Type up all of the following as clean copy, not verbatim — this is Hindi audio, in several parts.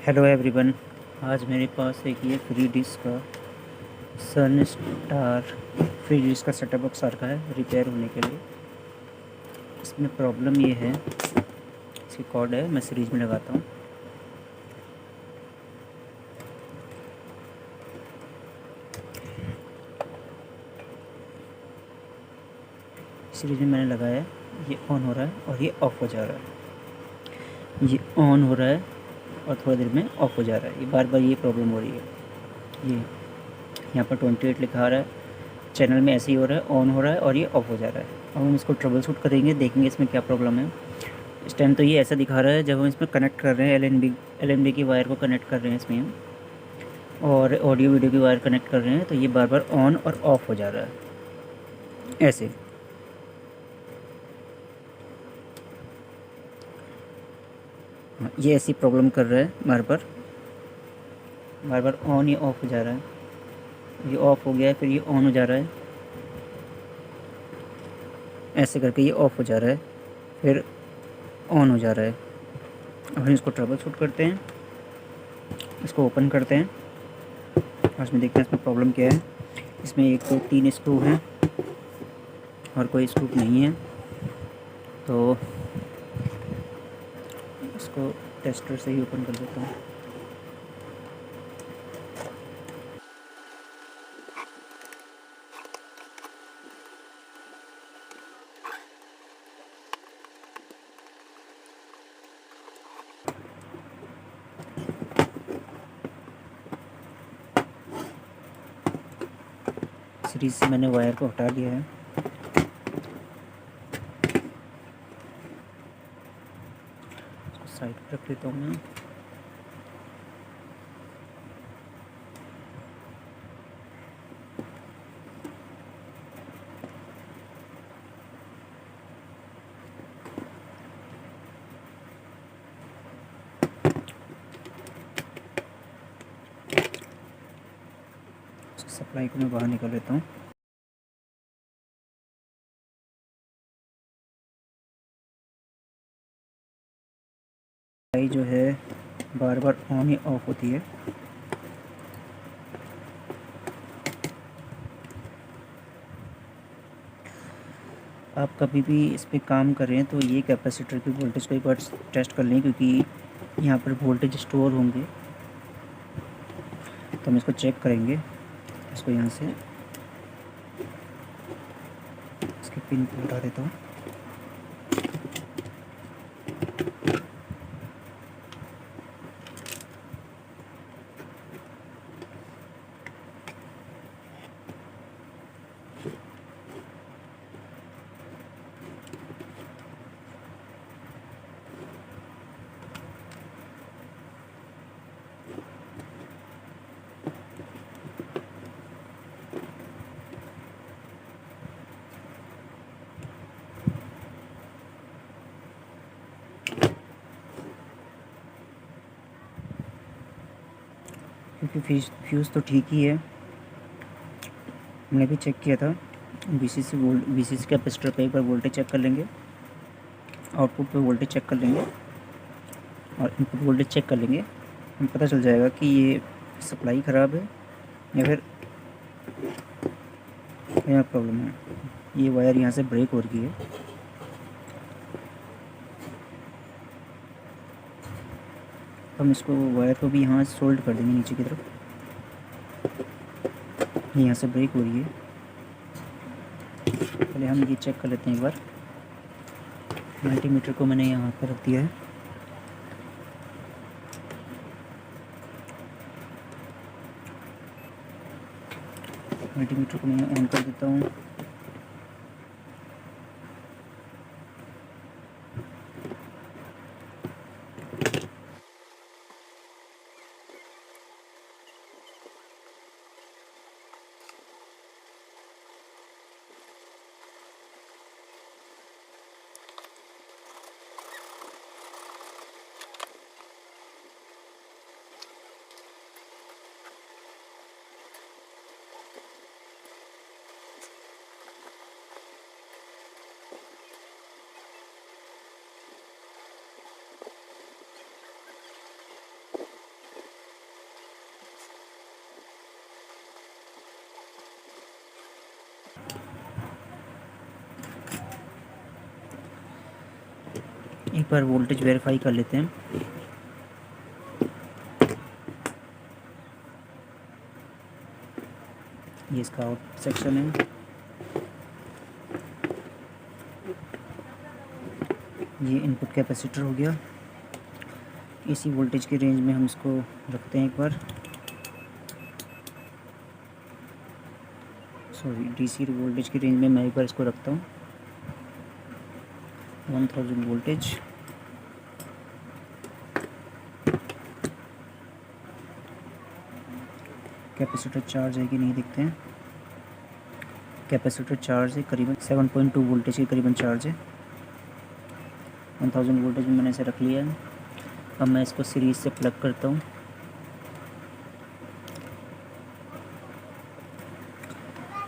Hello everyone. आज मेरे पास एक ये फ्री डिस्क का सन स्टार फ्री डिस्क का सेटअप बॉक्स आ रखा है रिपेयर होने के लिए। इसमें प्रॉब्लम ये है, इसकी कॉर्ड है, मैं सीरीज में लगाता हूँ। सीरीज में मैंने लगाया है, ये ऑन हो रहा है और ये ऑफ़ हो जा रहा है। ये ऑन हो रहा है और थोड़ी देर में ऑफ़ हो जा रहा है। ये बार बार ये प्रॉब्लम हो रही है। ये यहाँ पर 28 लिखा आ रहा है, चैनल में ऐसे ही हो रहा है, ऑन हो रहा है और ये ऑफ़ हो जा रहा है। अब हम इसको ट्रबल शूट करेंगे, देखेंगे इसमें क्या प्रॉब्लम है। इस टाइम तो ये ऐसा दिखा रहा है, जब हम इसमें कनेक्ट कर रहे हैं एल एन बी की वायर को कनेक्ट कर रहे हैं इसमें हम, और ऑडियो वीडियो की वायर कनेक्ट कर रहे हैं, तो ये बार बार ऑन और ऑफ़ हो जा रहा है ऐसे। हाँ, ये ऐसी प्रॉब्लम कर रहा है, बार बार ऑन या ऑफ़ हो जा रहा है। ये ऑफ़ हो गया है, फिर ये ऑन हो जा रहा है, ऐसे करके ये ऑफ़ हो जा रहा है, फिर ऑन हो जा रहा है। अब हम इसको ट्रबल शूट करते हैं, इसको ओपन करते हैं और इसमें देखते हैं इसमें प्रॉब्लम क्या है। इसमें एक तो 3 स्क्रू हैं और कोई स्क्रू नहीं है, तो इसको टेस्टर से ही ओपन कर देता हूँ। सीरीज से मैंने वायर को हटा दिया है। इसको साइड पर रख देता हूँ मैं। सप्लाई को मैं बाहर निकाल लेता हूँ। सप्लाई जो है बार बार ऑन या ऑफ होती है। आप कभी भी इस पे काम करें तो ये कैपेसिटर की वोल्टेज को एक बार टेस्ट कर लें, क्योंकि यहाँ पर वोल्टेज स्टोर होंगे। तो हम इसको चेक करेंगे। इसको यहाँ से इसके पिन को हटा देता हूँ। क्योंकि फ्यूज़ तो ठीक ही है, मैंने भी चेक किया था। वीसीसी कैपेसिटर पे एक बार वोल्टेज चेक कर लेंगे, आउटपुट पे वोल्टेज चेक कर लेंगे और इनपुट वोल्टेज चेक कर लेंगे। हमें पता चल जाएगा कि ये सप्लाई ख़राब है या फिर क्या प्रॉब्लम है। ये वायर यहाँ से ब्रेक हो रही है। हम इसको वायर को भी यहाँ सोल्ड कर देंगे नीचे की तरफ। यहाँ से ब्रेक हो रही है। पहले हम ये चेक कर लेते हैं एक बार। मल्टीमीटर को मैंने यहाँ पर रख दिया है। मल्टीमीटर को मैं ऑन कर देता हूँ। एक बार वोल्टेज वेरीफाई कर लेते हैं। ये इसका आउट सेक्शन है। ये इनपुट कैपेसिटर हो गया। इसी वोल्टेज के रेंज में हम इसको रखते हैं एक बार, सॉरी डीसी वोल्टेज की रेंज में मैं एक बार इसको रखता हूँ 1000 वोल्टेज। कैपेसिटर चार्ज है कि नहीं देखते हैं। कैपेसिटर चार्ज है, करीबन 7.2 वोल्टेज के करीबन चार्ज है। 1000 वोल्टेज में मैंने इसे रख लिया है। अब मैं इसको सीरीज से प्लग करता हूँ।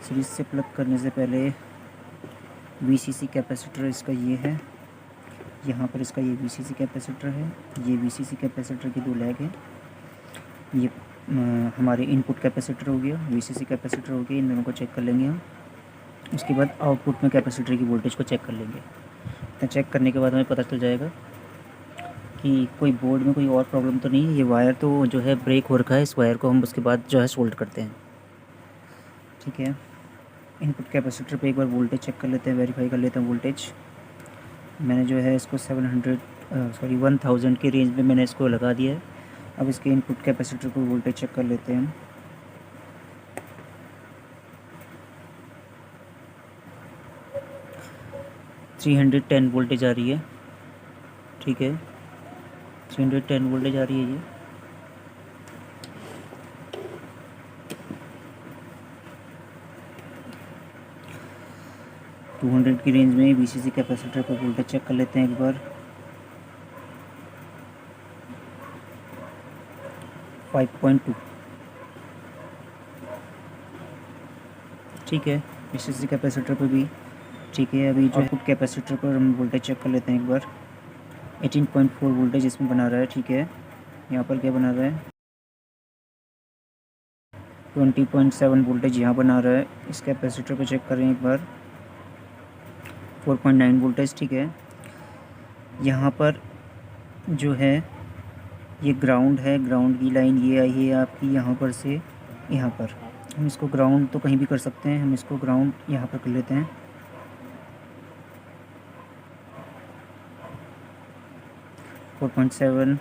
सीरीज से प्लग करने से पहले वीसीसी कैपेसिटर इसका ये है, यहाँ पर इसका ये वीसीसी कैपेसिटर है, ये वीसीसी कैपेसिटर की दो लैग है। ये हमारे इनपुट कैपेसिटर हो गया, वीसीसी कैपेसिटर हो गया। इन दोनों को चेक कर लेंगे हम। उसके बाद आउटपुट में कैपेसिटर की वोल्टेज को चेक कर लेंगे। तो चेक करने के बाद हमें पता चल जाएगा कि कोई बोर्ड में कोई और प्रॉब्लम तो नहीं है। ये वायर तो जो है ब्रेक हो रखा है, इस वायर को हम उसके बाद जो है सोल्ड करते हैं। ठीक है, इनपुट कैपेसिटर पे एक बार वोल्टेज चेक कर लेते हैं, वेरीफाई कर लेते हैं वोल्टेज। मैंने जो है इसको 1000 के रेंज में मैंने इसको लगा दिया है। अब इसके इनपुट कैपेसिटर पर वोल्टेज चेक कर लेते हैं। हम 310 वोल्टेज आ रही है। ठीक है, 310 वोल्टेज आ रही है ये। टू 200 की रेंज में वीसीसी कैपेसिटर पर वोल्टेज चेक कर लेते हैं एक बार। 5.2। ठीक है, वीसीसी कैपेसिटर पर भी ठीक है। अभी जो आउटपुट कैपेसिटर पर हम वोल्टेज चेक कर लेते हैं एक बार। 18.4 वोल्टेज इसमें बना रहा है। ठीक है, यहाँ पर क्या बना रहा है, 20.7 वोल्टेज यहाँ बना रहा है। इस कैपेसिटर पर चेक करें एक बार, 4.9 वोल्टेज। ठीक है, यहाँ पर जो है ये ग्राउंड है, ग्राउंड की लाइन ये आई है आपकी यहाँ पर से यहाँ पर। हम इसको ग्राउंड तो कहीं भी कर सकते हैं, हम इसको ग्राउंड यहाँ पर कर लेते हैं। 4.7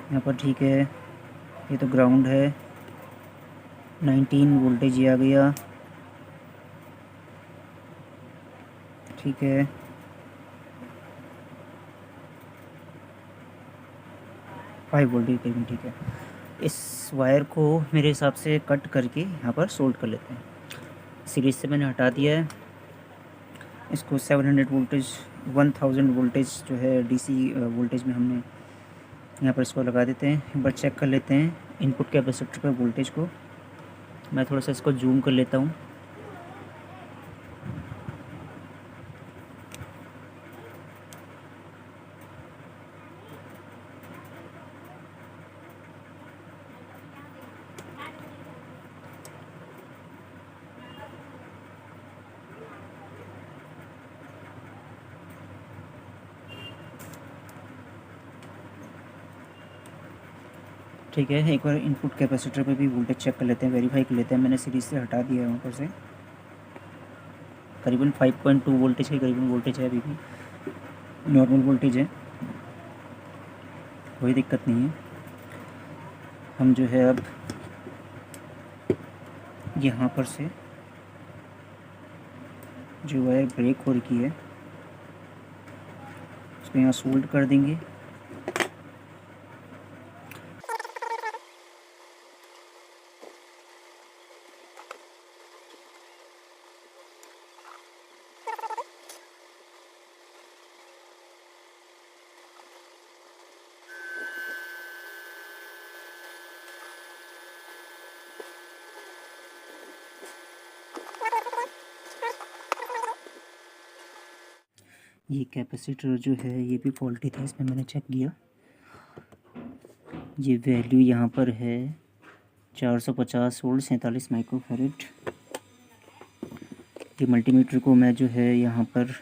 यहाँ पर। ठीक है, ये तो ग्राउंड है। 19 वोल्टेज ये आ गया। ठीक है, फाइव वोल्टेज करीबन। ठीक है, इस वायर को मेरे हिसाब से कट करके यहाँ पर सोल्ड कर लेते हैं। सीरीज से मैंने हटा दिया है इसको। 700 वोल्टेज 1000 वोल्टेज जो है डीसी वोल्टेज में हमने यहाँ पर इसको लगा देते हैं। एक बार चेक कर लेते हैं इनपुट कैपेसिटर पर वोल्टेज को। मैं थोड़ा सा इसको जूम कर लेता हूँ। ठीक है, एक बार इनपुट कैपेसिटर पे भी वोल्टेज चेक कर लेते हैं, वेरीफाई कर लेते हैं। मैंने सीरीज से हटा दिया है वहाँ पर से। करीबन 5.2 वोल्टेज के करीबन वोल्टेज है, अभी भी नॉर्मल वोल्टेज है, कोई दिक्कत नहीं है। हम जो है अब यहाँ पर से जो वायर ब्रेक हो रखी है उसको यहाँ सोल्ड कर देंगे। ये कैपेसिटर जो है ये भी फॉल्टी था, इसमें मैंने चेक किया। ये वैल्यू यहाँ पर है 450 वोल्ट 47 माइक्रोफैरड। ये मल्टीमीटर को मैं जो है यहाँ पर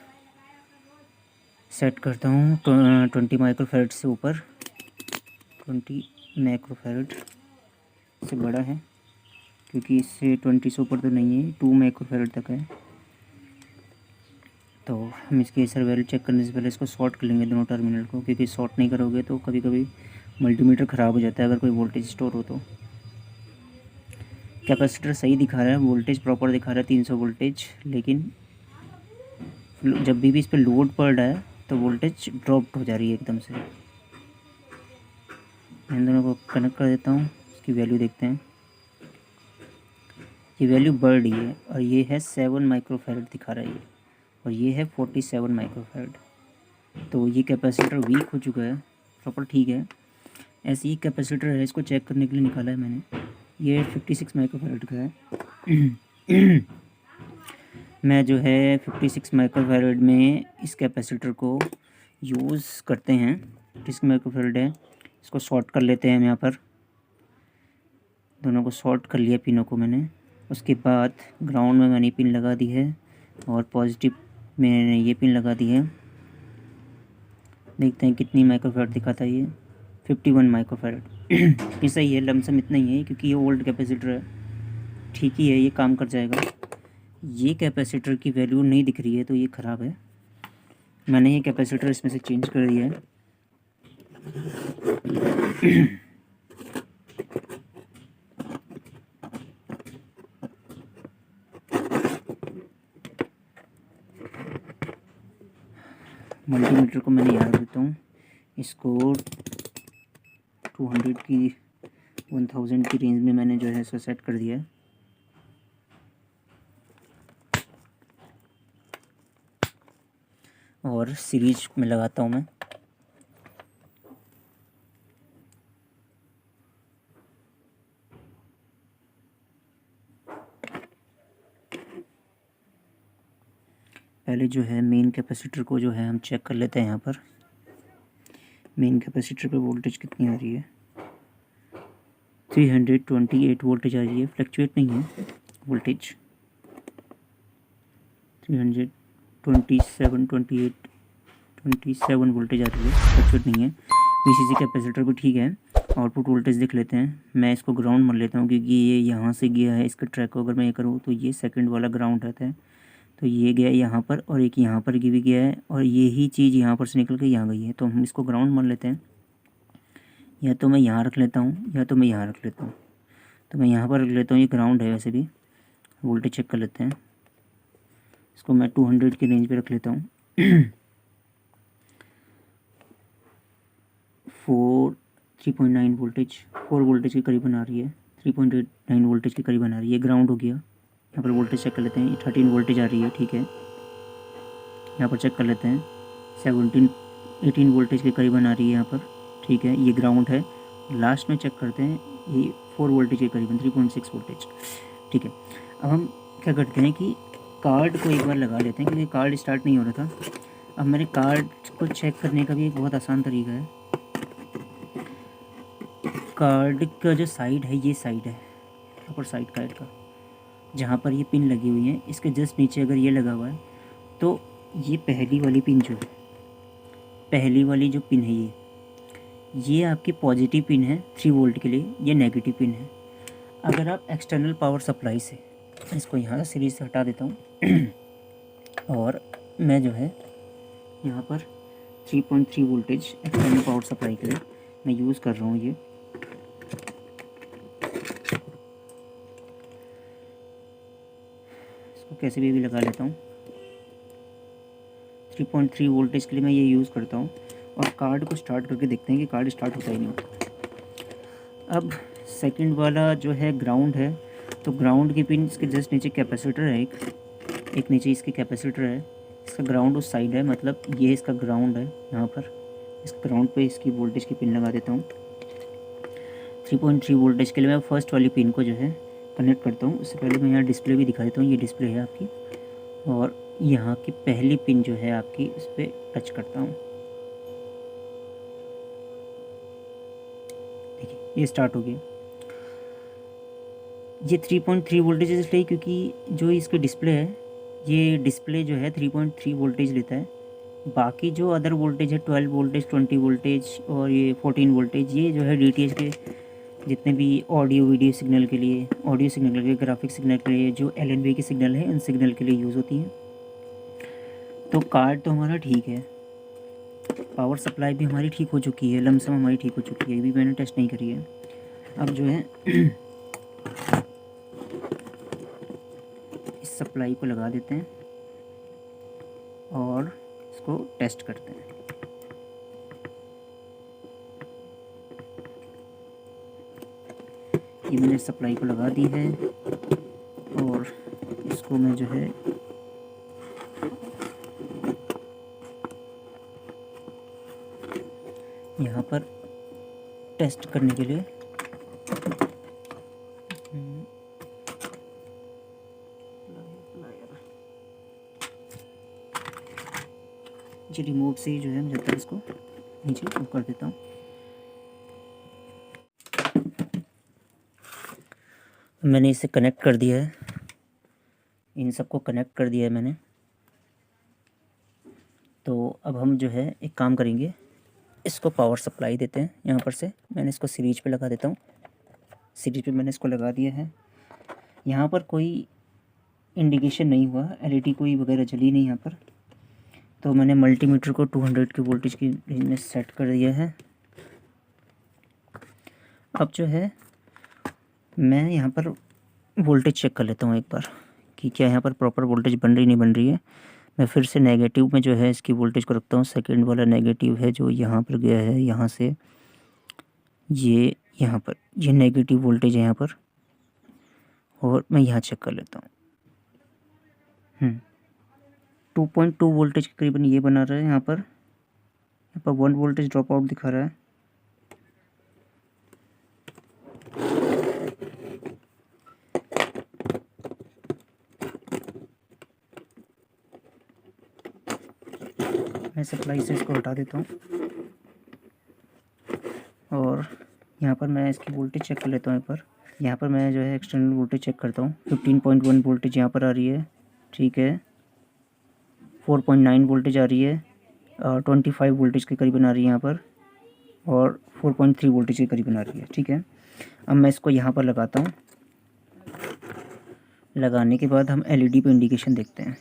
सेट करता हूँ 20 माइक्रोफैरड से ऊपर। 20 माइक्रोफैरड से बड़ा है, क्योंकि इससे 20 से ऊपर तो नहीं है, 2 माइक्रोफैरड तक है। तो हम इसकी एसआर वैल्यू चेक करने से पहले इसको शॉर्ट कर लेंगे दोनों टर्मिनल को, क्योंकि शॉर्ट नहीं करोगे तो कभी कभी मल्टीमीटर ख़राब हो जाता है अगर कोई वोल्टेज स्टोर हो तो। कैपेसिटर सही दिखा रहा है, वोल्टेज प्रॉपर दिखा रहा है 300 वोल्टेज, लेकिन जब भी इस पर लोड पड़ रहा है तो वोल्टेज ड्रॉप हो जा रही है एकदम से। इन दोनों को कनेक्ट कर देता हूँ, इसकी वैल्यू देखते हैं। ये वैल्यू बढ़ रही है और ये है 7 माइक्रोफैरड दिखा रहा है ये, और ये है 47 माइक्रोफैरड। तो ये कैपेसिटर वीक हो चुका है, प्रॉपर ठीक है। ऐसे ही कैपेसिटर है, इसको चेक करने के लिए निकाला है मैंने। ये 56 माइक्रोफैरड का है। मैं जो है 56 माइक्रोफैरड में इस कैपेसिटर को यूज़ करते हैं। 56 माइक्रोफैरड है, इसको शॉर्ट कर लेते हैं हम यहाँ पर। दोनों को शॉर्ट कर लिया पिनों को मैंने। उसके बाद ग्राउंड में मैंने पिन लगा दी है और पॉजिटिव में मैंने ये पिन लगा दी है। देखते हैं कितनी माइक्रोफैरड दिखाता है ये। 51 माइक्रोफैरड। ये सही है, लमसम इतना ही है क्योंकि ये ओल्ड कैपेसिटर है, ठीक ही है, ये काम कर जाएगा। ये कैपेसिटर की वैल्यू नहीं दिख रही है तो ये ख़राब है। मैंने ये कैपेसिटर इसमें से चेंज कर दिया है। मल्टीमीटर को मैंने यहाँ देता हूँ, इसको 200 की 1000 की रेंज में मैंने जो है इसको सेट कर दिया है। और सीरीज में लगाता हूँ मैं। पहले जो है मेन कैपेसिटर को जो है हम चेक कर लेते हैं। यहाँ पर मेन कैपेसिटर पे वोल्टेज कितनी आ रही है, 328 वोल्टेज आ रही है। फ्लक्चुएट नहीं है वोल्टेज, 27 वोल्टेज आ रही है, फ्लक्चुएट नहीं है। वीसीसी कैपेसिटर भी ठीक है। आउटपुट वोल्टेज देख लेते हैं। मैं इसको ग्राउंड मान लेता हूँ क्योंकि ये यहाँ से गया है, इसका ट्रैक को अगर मैं ये करूँ तो ये सेकंड वाला ग्राउंड रहता है। तो ये गया यहाँ पर और एक यहाँ पर भी गया है, और यही चीज़ यहाँ पर से निकल के यहाँ गई है। तो हम इसको ग्राउंड मान लेते हैं। या तो मैं यहाँ रख लेता हूँ या तो मैं यहाँ रख लेता हूँ। तो मैं यहाँ पर रख लेता हूँ, ये ग्राउंड है वैसे भी। वोल्टेज चेक कर लेते हैं। इसको मैं 200 की रेंज पे रख लेता हूँ। 3.9 वोल्टेज, 4 वोल्टेज के करीबन आ रही है। 3.9 वोल्टेज के करीबन आ रही है। ग्राउंड हो गया। यहाँ पर वोल्टेज चेक कर लेते हैं, 13 वोल्टेज आ रही है, ठीक है। यहाँ पर चेक कर लेते हैं, 18 वोल्टेज के करीबन आ रही है यहाँ पर, ठीक है। ये ग्राउंड है। लास्ट में चेक करते हैं, ये 4 वोल्टेज के करीबन 3.6 वोल्टेज, ठीक है। अब हम क्या करते हैं कि कार्ड को एक बार लगा लेते हैं, क्योंकि कार्ड स्टार्ट नहीं हो रहा था। अब मेरे कार्ड को चेक करने का भी एक बहुत आसान तरीका है। कार्ड का जो साइड है, ये साइड है ऊपर साइड कार्ड का, जहाँ पर ये पिन लगी हुई है, इसके जस्ट नीचे अगर ये लगा हुआ है तो ये पहली वाली पिन जो है, पहली वाली जो पिन है ये आपकी पॉजिटिव पिन है 3 वोल्ट के लिए, ये नेगेटिव पिन है। अगर आप एक्सटर्नल पावर सप्लाई से, इसको यहाँ से सीरीज से हटा देता हूँ और मैं जो है यहाँ पर 3.3 वोल्टेज एक्सटर्नल पावर सप्लाई के लिए मैं यूज़ कर रहा हूँ। ये इसको कैसे भी लगा लेता हूँ। 3.3 वोल्टेज के लिए मैं ये यूज़ करता हूँ। और कार्ड को स्टार्ट करके देखते हैं कि कार्ड स्टार्ट होता ही नहीं होता। अब सेकंड वाला जो है ग्राउंड है, तो ग्राउंड की पिन इसके जस्ट नीचे कैपेसिटर है, एक नीचे इसके कैपेसिटर है। इसका ग्राउंड उस साइड है, मतलब ये इसका ग्राउंड है। यहाँ पर इस ग्राउंड पे इसकी वोल्टेज की पिन लगा देता हूँ। 3.3 वोल्टेज के लिए मैं फर्स्ट वाली पिन को जो है कनेक्ट करता हूँ। उससे पहले मैं यहाँ डिस्प्ले भी दिखा देता हूँ। ये डिस्प्ले है आपकी, और यहाँ की पहली पिन जो है आपकी, उस पर टच करता हूँ। देखिए ये स्टार्ट हो गया। ये 3.3 वोल्टेज इसलिए क्योंकि जो इसके डिस्प्ले है, ये डिस्प्ले जो है 3.3 वोल्टेज लेता है। बाकी जो अदर वोल्टेज है 12 वोल्टेज, 20 वोल्टेज और ये 14 वोल्टेज, ये जो है DTH के जितने भी ऑडियो वीडियो सिग्नल के लिए, ऑडियो सिग्नल के लिए, ग्राफिक सिग्नल के लिए, जो LNB के सिग्नल है, इन सिग्नल के लिए यूज़ होती हैं। तो कार्ड तो हमारा ठीक है, पावर सप्लाई भी हमारी ठीक हो चुकी है, लमसम हमारी ठीक हो चुकी है, ये भी मैंने टेस्ट नहीं करी है। अब जो है इस सप्लाई को लगा देते हैं और इसको टेस्ट करते हैं। ये मैंने सप्लाई को लगा दी है और इसको मैं जो है यहाँ पर टेस्ट करने के लिए जी रिमोट से ही जो है मैं जब तक इसको नीचे ऊपर कर देता हूँ। मैंने इसे कनेक्ट कर दिया है, इन सबको कनेक्ट कर दिया है मैंने। तो अब हम जो है एक काम करेंगे, इसको पावर सप्लाई देते हैं। यहाँ पर से मैंने इसको सीरीज पे लगा देता हूँ। सीरीज पे मैंने इसको लगा दिया है। यहाँ पर कोई इंडिकेशन नहीं हुआ, LED कोई वगैरह जली नहीं यहाँ पर। तो मैंने मल्टीमीटर को 200 की वोल्टेज की रेंज में सेट कर दिया है। अब जो है मैं यहाँ पर वोल्टेज चेक कर लेता हूँ एक बार कि क्या यहाँ पर प्रॉपर वोल्टेज बन रही नहीं बन रही है। मैं फिर से नेगेटिव में जो है इसकी वोल्टेज को रखता हूँ। सेकंड वाला नेगेटिव है जो यहाँ पर गया है, यहाँ से ये यहाँ पर ये नेगेटिव वोल्टेज है यहाँ पर, और मैं यहाँ चेक कर लेता हूँ। 2.2 वोल्टेज के करीबन ये बना रहा है। यहाँ पर 1 वोल्टेज ड्रॉप आउट दिखा रहा है। मैं सप्लाई से इसको हटा देता हूँ और यहाँ पर मैं इसकी वोल्टेज चेक कर लेता हूँ एक बार। यहाँ पर मैं जो है एक्सटर्नल वोल्टेज चेक करता हूँ। 15.1 वोल्टेज यहाँ पर आ रही है, ठीक है। 4.9 वोल्टेज आ रही है और 25 वोल्टेज के करीबन आ रही है यहाँ पर, और 4.3 वोल्टेज के करीबन आ रही है, ठीक है। अब मैं इसको यहाँ पर लगाता हूँ। लगाने के बाद हम LED पे इंडिकेशन देखते हैं।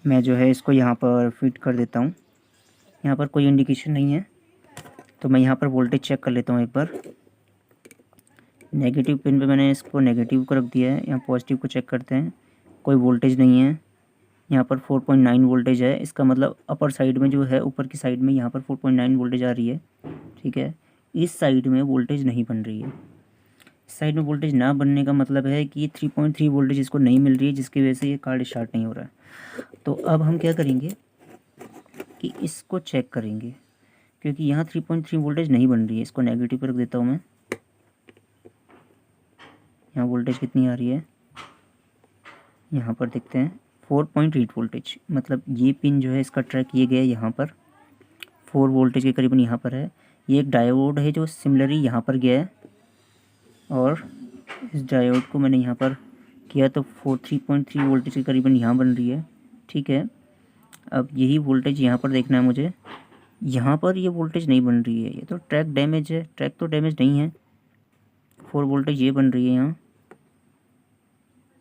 मैं जो है इसको यहाँ पर फिट कर देता हूँ। यहाँ पर कोई इंडिकेशन नहीं है, तो मैं यहाँ पर वोल्टेज चेक कर लेता हूँ एक बार। नेगेटिव पिन पे मैंने इसको नेगेटिव को रख दिया है। यहाँ पॉजिटिव को चेक करते हैं, कोई वोल्टेज नहीं है। यहाँ पर 4.9 वोल्टेज है, इसका मतलब अपर साइड में जो है, ऊपर की साइड में यहाँ पर 4.9 वोल्टेज आ रही है, ठीक है। इस साइड में वोल्टेज नहीं बन रही है। इस साइड में वोल्टेज ना बनने का मतलब है कि 3.3 वोल्टेज इसको नहीं मिल रही है, जिसकी वजह से ये कार्ड स्टार्ट नहीं हो रहा है। तो अब हम क्या करेंगे कि इसको चेक करेंगे, क्योंकि यहाँ 3.3 वोल्टेज नहीं बन रही है। इसको नेगेटिव पर रख देता हूँ मैं। यहाँ वोल्टेज कितनी आ रही है, यहाँ पर देखते हैं 4.8 वोल्टेज। मतलब ये पिन जो है इसका ट्रैक ये गया यहाँ पर 4 वोल्टेज के करीबन यहाँ पर है। ये एक डायोड है जो सिमिलरली यहाँ पर गया है, और इस डायोड को मैंने यहाँ पर किया तो 3.3 वोल्टेज के करीबन यहाँ बन रही है, ठीक है। अब यही वोल्टेज यहाँ पर देखना है मुझे। यहाँ पर ये वोल्टेज नहीं बन रही है, ये तो ट्रैक डैमेज है। ट्रैक तो डैमेज नहीं है, 4 वोल्टेज ये बन रही है यहाँ,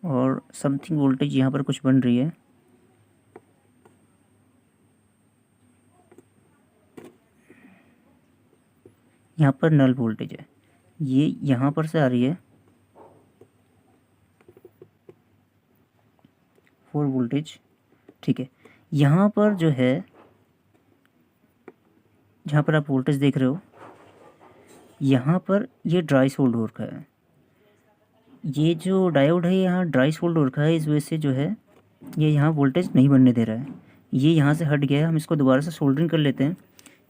और समथिंग वोल्टेज यहाँ पर कुछ बन रही है। यहाँ पर नल वोल्टेज है, ये यहाँ पर से आ रही है 4 वोल्टेज, ठीक है। यहाँ पर जो है, जहाँ पर आप वोल्टेज देख रहे हो, यहाँ पर ये ड्राई सोल्ड हो रखा है। ये जो डायोड है यहाँ ड्राई सोल्ड हो रखा है, इस वजह से जो है ये यहाँ वोल्टेज नहीं बनने दे रहा है। ये यहाँ से हट गया है। हम इसको दोबारा से सोल्डरिंग कर लेते हैं।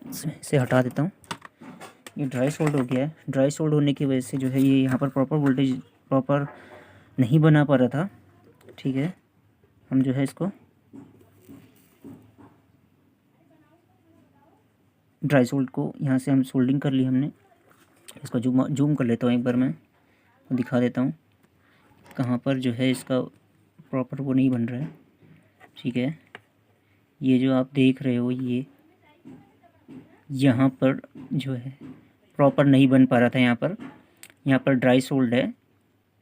इसे हटा देता हूँ। ये ड्राई सोल्ड हो गया है। ड्राई सोल्ड होने की वजह से जो है ये यहाँ पर प्रॉपर वोल्टेज प्रॉपर नहीं बना पा रहा था, ठीक है। हम जो है इसको ड्राई सोल्ड को यहाँ से हम सोल्डिंग कर ली हमने। इसको जूम कर लेता हूँ एक बार मैं। वो दिखा देता हूँ कहाँ पर जो है इसका प्रॉपर वो नहीं बन रहा है। ठीक है, ये जो आप देख रहे हो ये यहाँ पर जो है प्रॉपर नहीं बन पा रहा था। यहाँ पर ड्राई सोल्ड है,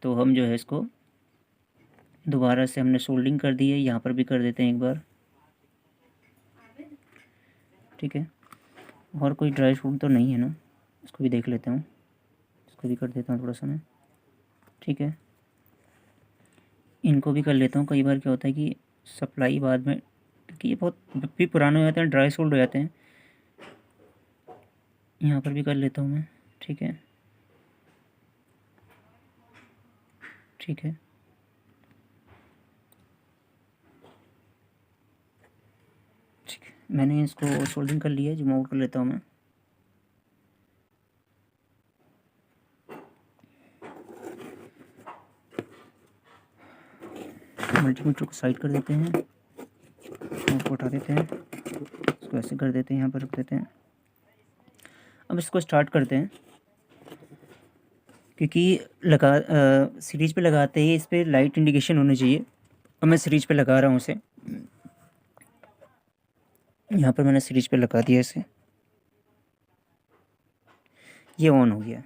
तो हम जो है इसको दोबारा से हमने सोल्डिंग कर दी है। यहाँ पर भी कर देते हैं एक बार। ठीक है, और कोई ड्राई सोल्ड तो नहीं है ना, इसको भी देख लेता हूँ। इसको भी कर देता हूँ थोड़ा सा मैं। ठीक है, इनको भी कर लेता हूँ। कई बार क्या होता है कि सप्लाई बाद में, क्योंकि ये बहुत भी पुराने हो जाते हैं, ड्राई सोल्ड हो जाते हैं। यहाँ पर भी कर लेता हूँ मैं। ठीक है, ठीक है, ठीक है, मैंने इसको सोल्डिंग कर लिया है। जूम आउट कर लेता हूँ मैं। मल्टीमीटर को साइड कर देते हैं, इसको उठा देते हैं, इसको ऐसे कर देते हैं, यहाँ पर रख देते हैं। अब इसको स्टार्ट करते हैं, क्योंकि सीरीज पे लगाते ही इस पर लाइट इंडिकेशन होनी चाहिए। अब मैं सीरीज पे लगा रहा हूँ इसे। यहाँ पर मैंने सीरीज पे लगा दिया इसे, ये ऑन हो गया।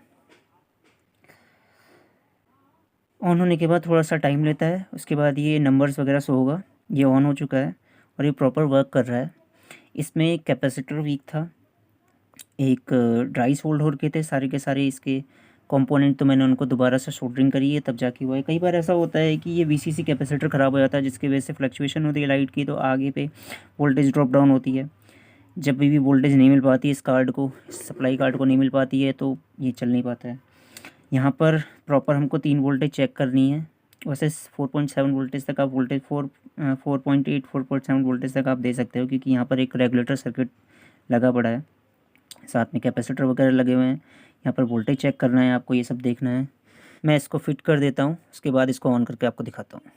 ऑन होने के बाद थोड़ा सा टाइम लेता है, उसके बाद ये नंबर्स वगैरह शो होगा। ये ऑन हो चुका है और ये प्रॉपर वर्क कर रहा है। इसमें एक कैपेसिटर वीक था, एक ड्राई सोल्ड हो के थे सारे के सारे इसके कंपोनेंट, तो मैंने उनको दोबारा से सोल्डरिंग करी है, तब जाके हुआ है। कई बार ऐसा होता है कि ये वीसीसी कैपेसिटर ख़राब हो जाता है, जिसकी वजह से फ्लक्चुएशन होती है लाइट की, तो आगे पे वोल्टेज ड्रॉप डाउन होती है। जब भी वोल्टेज नहीं मिल पाती इस कार्ड को, सप्लाई कार्ड को नहीं मिल पाती है, तो ये चल नहीं पाता है। यहाँ पर प्रॉपर हमको 3 वोल्टेज चेक करनी है। वैसे 4.7 वोल्टेज तक आप वोल्टेज 4.8 4.7 वोल्टेज तक आप दे सकते हो, क्योंकि यहाँ पर एक रेगुलेटर सर्किट लगा पड़ा है, साथ में कैपेसिटर वगैरह लगे हुए हैं। यहाँ पर वोल्टेज चेक करना है आपको, ये सब देखना है। मैं इसको फिट कर देता हूँ, उसके बाद इसको ऑन करके आपको दिखाता हूँ।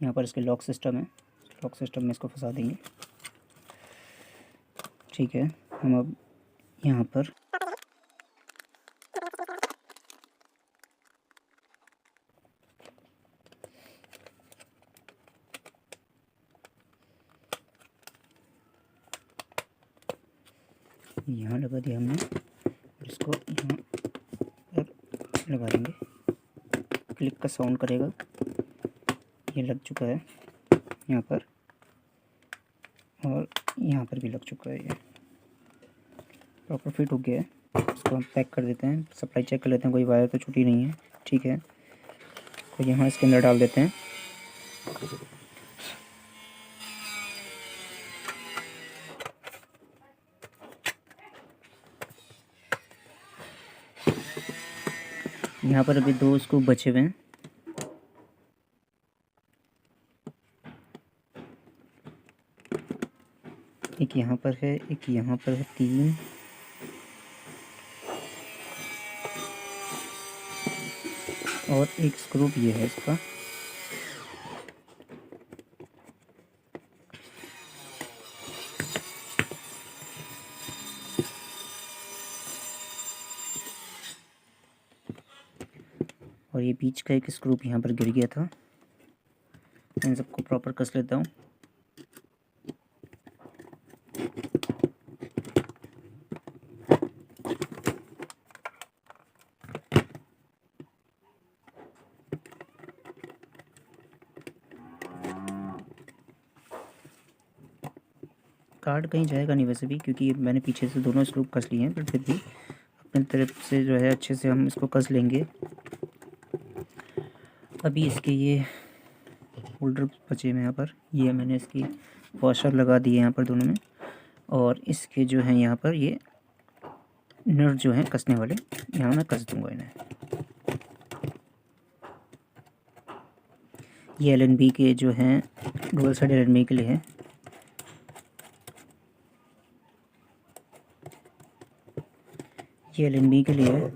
यहाँ पर इसके लॉक सिस्टम है, लॉक सिस्टम में इसको फंसा देंगे। ठीक है, हम अब यहाँ पर यहाँ लगा दिया हमने, और इसको यहाँ पर लगा देंगे। क्लिक का साउंड करेगा। ये लग चुका है यहाँ पर, और यहाँ पर भी लग चुका है। ये प्रॉपर फिट हो गया है। इसको हम पैक कर देते हैं, सप्लाई चेक कर लेते हैं, कोई वायर तो छूटी नहीं है। ठीक है, तो यहाँ इसके अंदर डाल देते हैं। यहाँ पर अभी 2 स्क्रू बचे हुए हैं। एक यहाँ पर है, एक यहाँ पर है, 3। और एक स्क्रू ये है इसका। ये बीच का एक स्क्रू यहाँ पर गिर गया था। इन सबको प्रॉपर कस लेता हूँ। कार्ड कहीं जाएगा नहीं वैसे भी, क्योंकि मैंने पीछे से दोनों स्क्रू कस लिए हैं, पर फिर भी अपनी तरफ से जो है अच्छे से हम इसको कस लेंगे। अभी इसके ये होल्डर बचे हैं यहाँ पर, ये मैंने इसकी वॉशर लगा दिए यहाँ पर दोनों में, और इसके जो है यहाँ पर ये नट जो हैं कसने वाले, यहाँ मैं कस दूँगा इन्हें। ये एल.एन.बी के जो हैं डुअल साइड एल.एन.बी के लिए है। ये एल.एन.बी के लिए है।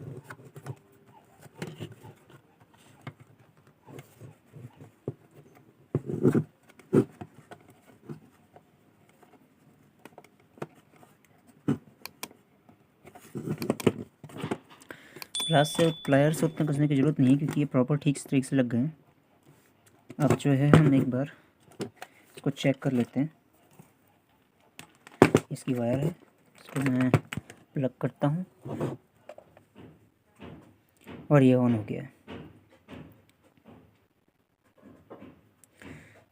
प्लायर से उतना कसने की ज़रूरत नहीं है, क्योंकि ये प्रॉपर ठीक तरीके से लग गए हैं। अब जो है हम एक बार इसको चेक कर लेते हैं। इसकी वायर है, इसको मैं प्लग करता हूँ और ये ऑन हो गया है।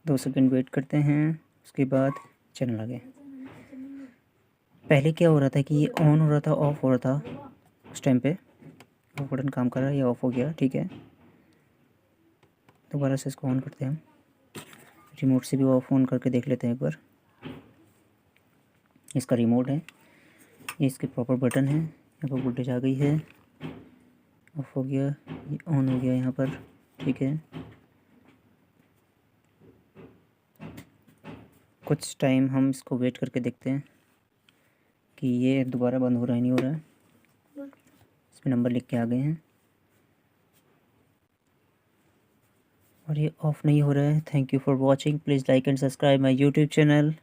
2 सेकंड वेट करते हैं, उसके बाद चलने लगे। पहले क्या हो रहा था कि ये ऑन हो रहा था, ऑफ़ हो रहा था। उस टाइम पे वो बटन काम कर रहा है, ये ऑफ़ हो गया, ठीक है। दोबारा से इसको ऑन करते हैं हम, रिमोट से भी ऑफ़ ऑन करके देख लेते हैं एक बार। इसका रिमोट है, ये इसके प्रॉपर बटन है। यहाँ पर वोल्टेज आ गई है, ऑफ़ हो गया, ये ऑन हो गया यहाँ पर, ठीक है। कुछ टाइम हम इसको वेट करके देखते हैं कि ये दोबारा बंद हो रहा है नहीं हो रहा है। इसमें नंबर लिख के आ गए हैं और ये ऑफ़ नहीं हो रहा है। Thank you for watching, please like and subscribe my YouTube channel.